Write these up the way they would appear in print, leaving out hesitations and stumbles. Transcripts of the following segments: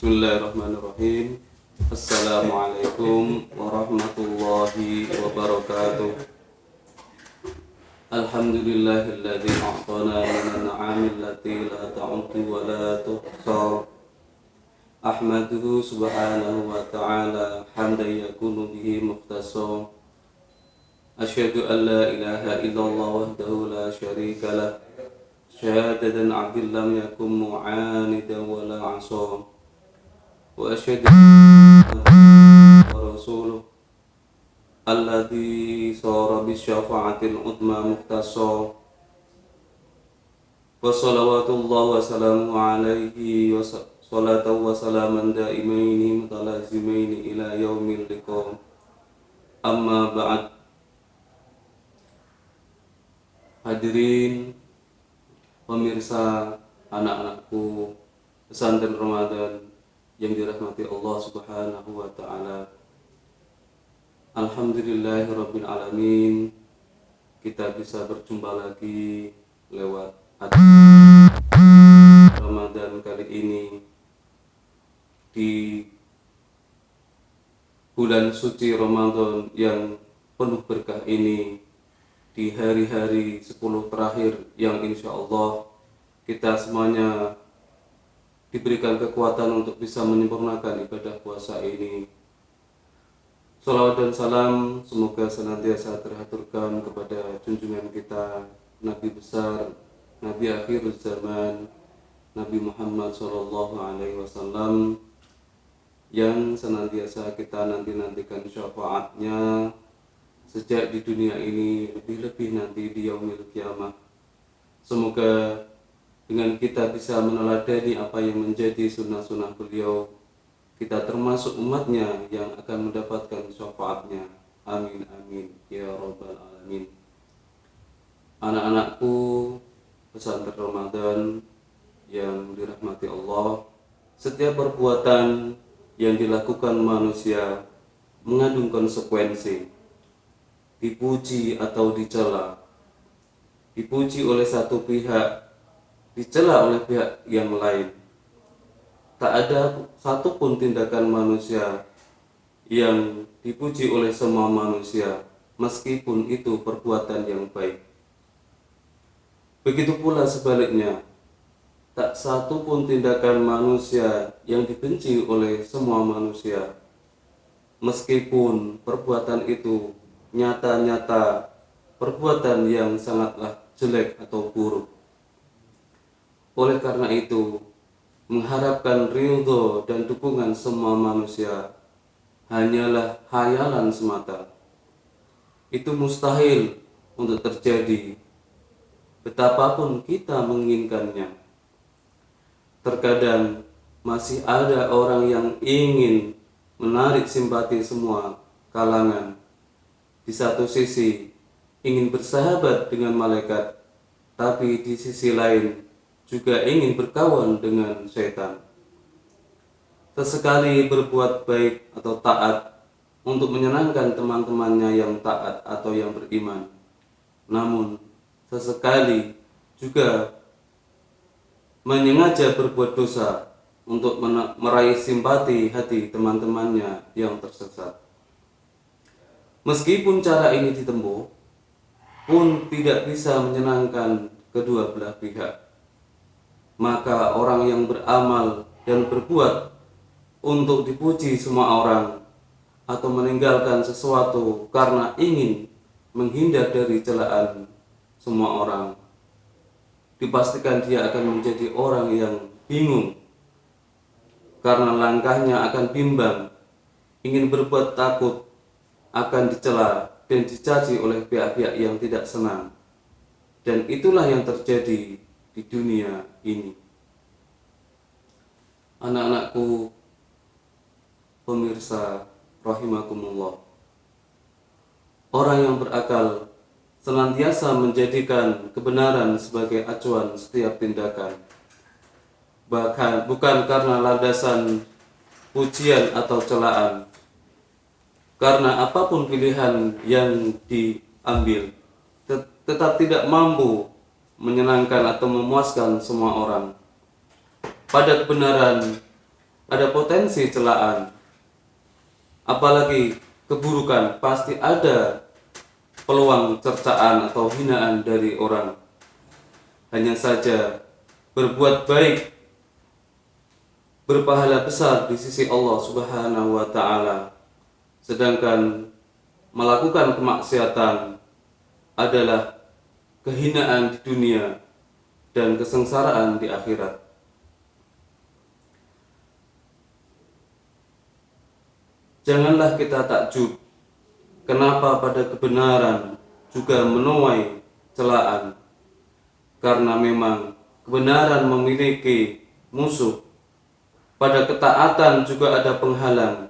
Bismillahirrahmanirrahim. Assalamualaikum warahmatullahi wabarakatuh. Alhamdulillahilladzi a'tana min ni'amil lati la ta'uddu wa la tuhsa. Ahmaduhu subhanahu wa ta'ala hamdan yakunu bihi muqtasa. Asyhadu an la ilaha illallah wahdahu la syarika lah. Syahadatan 'abdin lam yakun mu'anidan wa la 'asa. Wa asyhadu anna rasuluh alladzi sara bi syafa'atil udma muqtasa. Wa salawatullah wa salamu alaihi wa salatu wa salaman daimaini mutalazimaini ila yaumil liqa. Amma ba'd. Hadirin pemirsa anak-anakku pesantren Ramadan yang dirahmati Allah Subhanahu wa taala. Alhamdulillahirabbil alamin, kita bisa berjumpa lagi lewat Ramadan kali ini di bulan suci Ramadan yang penuh berkah ini, di hari-hari 10 terakhir yang insya Allah kita semuanya diberikan kekuatan untuk bisa menyempurnakan ibadah puasa ini. Salawat dan salam semoga senantiasa terhaturkan kepada junjungan kita, Nabi besar, Nabi akhir zaman, Nabi Muhammad SAW, yang senantiasa kita nantikan syafaatnya sejak di dunia ini, lebih-lebih nanti di yaumil kiamah. Semoga dengan kita bisa meneladani apa yang menjadi sunnah-sunnah beliau, kita termasuk umatnya yang akan mendapatkan syafaatnya. Amin amin ya rabbal alamin. Anak-anakku pesantren Ramadan yang dirahmati Allah, setiap perbuatan yang dilakukan manusia mengandung konsekuensi, dipuji atau dicela, dipuji oleh satu pihak, dicela oleh pihak yang lain. Tak ada satupun tindakan manusia yang dipuji oleh semua manusia, meskipun itu perbuatan yang baik. Begitu pula sebaliknya, tak satupun tindakan manusia yang dibenci oleh semua manusia, meskipun perbuatan itu nyata-nyata perbuatan yang sangatlah jelek atau buruk. Oleh karena itu, mengharapkan ridho dan dukungan semua manusia hanyalah khayalan semata. Itu mustahil untuk terjadi, betapapun kita menginginkannya. Terkadang masih ada orang yang ingin menarik simpati semua kalangan. Di satu sisi ingin bersahabat dengan malaikat, tapi di sisi lain juga ingin berkawan dengan setan. Sesekali berbuat baik atau taat untuk menyenangkan teman-temannya yang taat atau yang beriman. Namun sesekali juga menyengaja berbuat dosa untuk meraih simpati hati teman-temannya yang tersesat. Meskipun cara ini ditempuh, pun tidak bisa menyenangkan kedua belah pihak. Maka orang yang beramal dan berbuat untuk dipuji semua orang, atau meninggalkan sesuatu karena ingin menghindar dari celaan semua orang, dipastikan dia akan menjadi orang yang bingung, karena langkahnya akan bimbang, ingin berbuat takut akan dicela dan dicaci oleh pihak-pihak yang tidak senang. Dan itulah yang terjadi di dunia ini. Anak-anakku pemirsa rahimakumullah, orang yang berakal senantiasa menjadikan kebenaran sebagai acuan setiap tindakan, bahkan bukan karena landasan pujian atau celaan. Karena apapun pilihan yang diambil tetap tidak mampu menyenangkan atau memuaskan semua orang. Pada kebenaran ada potensi celaan. Apalagi keburukan, pasti ada peluang cercaan atau hinaan dari orang. Hanya saja berbuat baik berpahala besar di sisi Allah Subhanahu wa taala. Sedangkan melakukan kemaksiatan adalah kehinaan di dunia dan kesengsaraan di akhirat. Janganlah kita takjub kenapa pada kebenaran juga menuai celaan, karena memang kebenaran memiliki musuh. Pada ketaatan juga ada penghalang.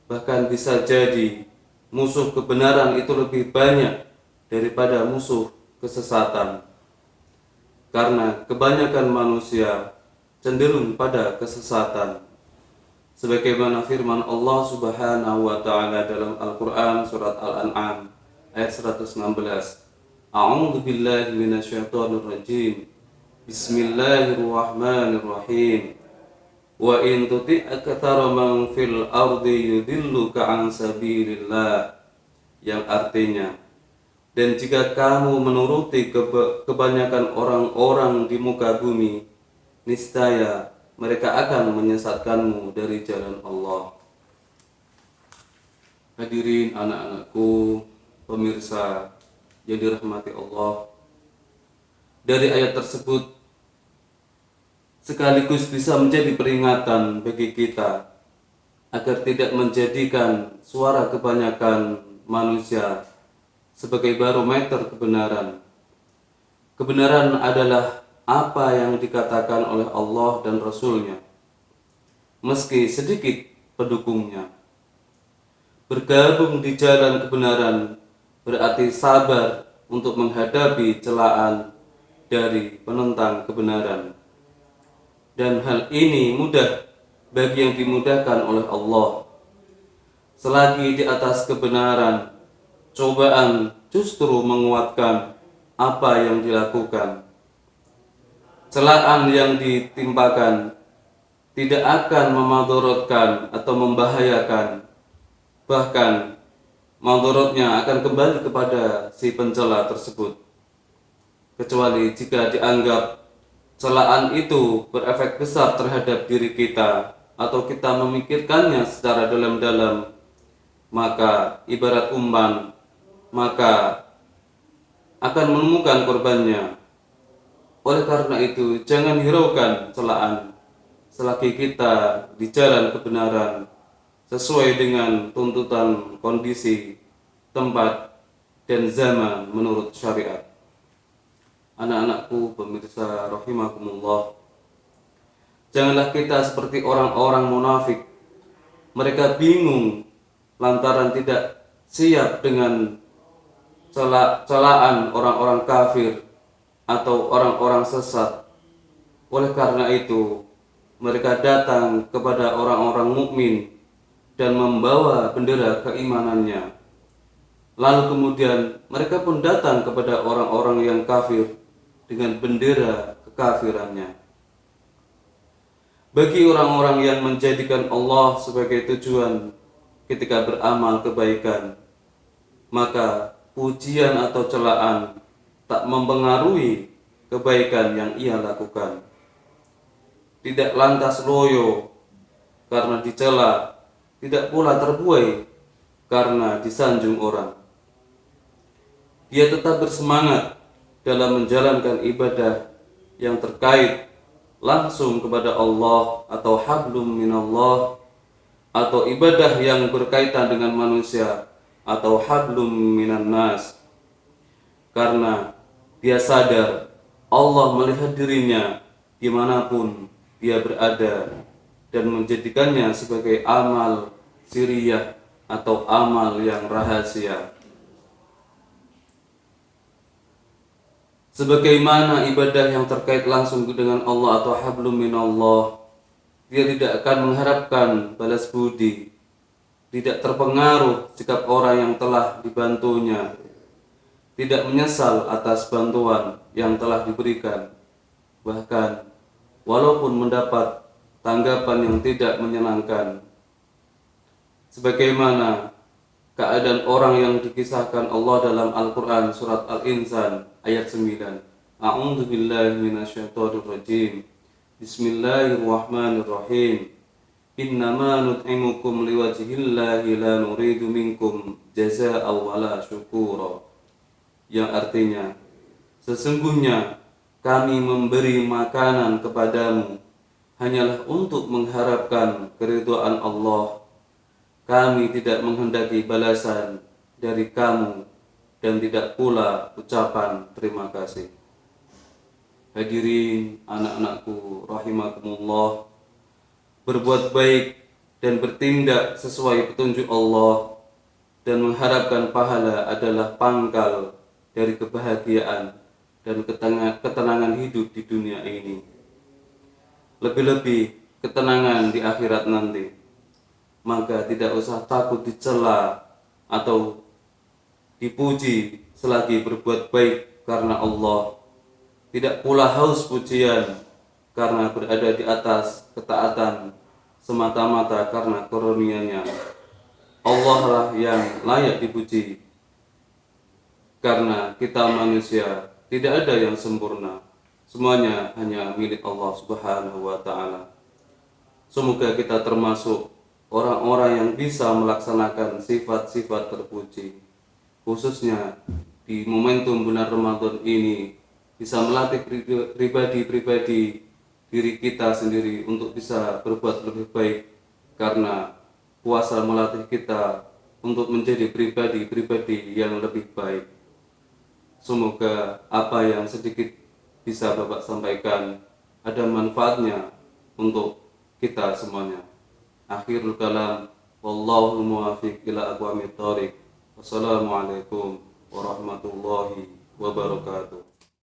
Bahkan bisa jadi musuh kebenaran itu lebih banyak daripada musuh kesesatan. Karena kebanyakan manusia cenderung pada kesesatan. Sebagaimana firman Allah Subhanahu wa taala dalam Al-Qur'an surat Al-An'am ayat 116. A'udzu billahi minasyaitonir rajim. Bismillahirrahmanirrahim. Wa in tuti' aktsara man fil ardi yudilluka an sabilillah, yang artinya, dan jika kamu menuruti kebanyakan orang-orang di muka bumi, niscaya mereka akan menyesatkanmu dari jalan Allah. Hadirin anak-anakku, pemirsa yang dirahmati Allah, dari ayat tersebut sekaligus bisa menjadi peringatan bagi kita agar tidak menjadikan suara kebanyakan manusia sebagai barometer kebenaran. Kebenaran adalah apa yang dikatakan oleh Allah dan Rasul-Nya, meski sedikit pendukungnya. Bergabung di jalan kebenaran berarti sabar untuk menghadapi celaan dari penentang kebenaran. Dan hal ini mudah bagi yang dimudahkan oleh Allah. Selagi di atas kebenaran, cobaan justru menguatkan apa yang dilakukan. Celaan yang ditimpakan tidak akan memadorotkan atau membahayakan. Bahkan madorotnya akan kembali kepada si pencela tersebut. Kecuali jika dianggap celaan itu berefek besar terhadap diri kita atau kita memikirkannya secara dalam-dalam, maka ibarat umpan, maka akan menemukan korbannya. Oleh karena itu, jangan hiraukan celaan selagi kita di jalan kebenaran sesuai dengan tuntutan kondisi, tempat, dan zaman menurut syariat. Anak-anakku, pemirsa rahimakumullah, janganlah kita seperti orang-orang munafik. Mereka bingung lantaran tidak siap dengan celaan orang-orang kafir atau orang-orang sesat. Oleh karena itu, mereka datang kepada orang-orang mukmin dan membawa bendera keimanannya. Lalu kemudian mereka pun datang kepada orang-orang yang kafir dengan bendera kekafirannya. Bagi orang-orang yang menjadikan Allah sebagai tujuan ketika beramal kebaikan, maka pujian atau celaan tak mempengaruhi kebaikan yang ia lakukan. Tidak lantas loyo karena dicela, tidak pula terbuai karena disanjung orang. Dia tetap bersemangat dalam menjalankan ibadah yang terkait langsung kepada Allah atau hablum minallah, atau ibadah yang berkaitan dengan manusia atau hablum minan nas, karena dia sadar Allah melihat dirinya dimanapun dia berada dan menjadikannya sebagai amal siriyah atau amal yang rahasia. Sebagaimana ibadah yang terkait langsung dengan Allah atau hablum minallah, dia tidak akan mengharapkan balas budi, tidak terpengaruh sikap orang yang telah dibantunya, tidak menyesal atas bantuan yang telah diberikan. Bahkan walaupun mendapat tanggapan yang tidak menyenangkan, sebagaimana keadaan orang yang dikisahkan Allah dalam Al-Quran surat Al-Insan ayat 9. A'udzu billahi minasyaitonir rajim. Bismillahirrahmanirrahim. Innama nut'imukum liwajhillahi la nuridu minkum jazaa'an wala syukura. Yang artinya, sesungguhnya kami memberi makanan kepadamu hanyalah untuk mengharapkan keridhaan Allah. Kami tidak menghendaki balasan dari kamu dan tidak pula ucapan terima kasih. Hadirin anak-anakku rahimakumullah, berbuat baik dan bertindak sesuai petunjuk Allah dan mengharapkan pahala adalah pangkal dari kebahagiaan dan ketenangan hidup di dunia ini. Lebih-lebih ketenangan di akhirat nanti. Maka tidak usah takut dicela atau dipuji selagi berbuat baik karena Allah. Tidak pula haus pujian karena berada di atas ketaatan semata-mata karena karunia-Nya. Allah lah yang layak dipuji, karena kita manusia tidak ada yang sempurna, semuanya hanya milik Allah Subhanahu wa Ta'ala. Semoga kita termasuk orang-orang yang bisa melaksanakan sifat-sifat terpuji, khususnya di momentum bulan Ramadan ini, bisa melatih pribadi diri kita sendiri untuk bisa berbuat lebih baik, karena puasa melatih kita untuk menjadi pribadi yang lebih baik. Semoga apa yang sedikit bisa Bapak sampaikan ada manfaatnya untuk kita semuanya. Akhirul kalam, wallahu muwaffiq ila aqwamit thoriq. Wassalamualaikum warahmatullahi wabarakatuh.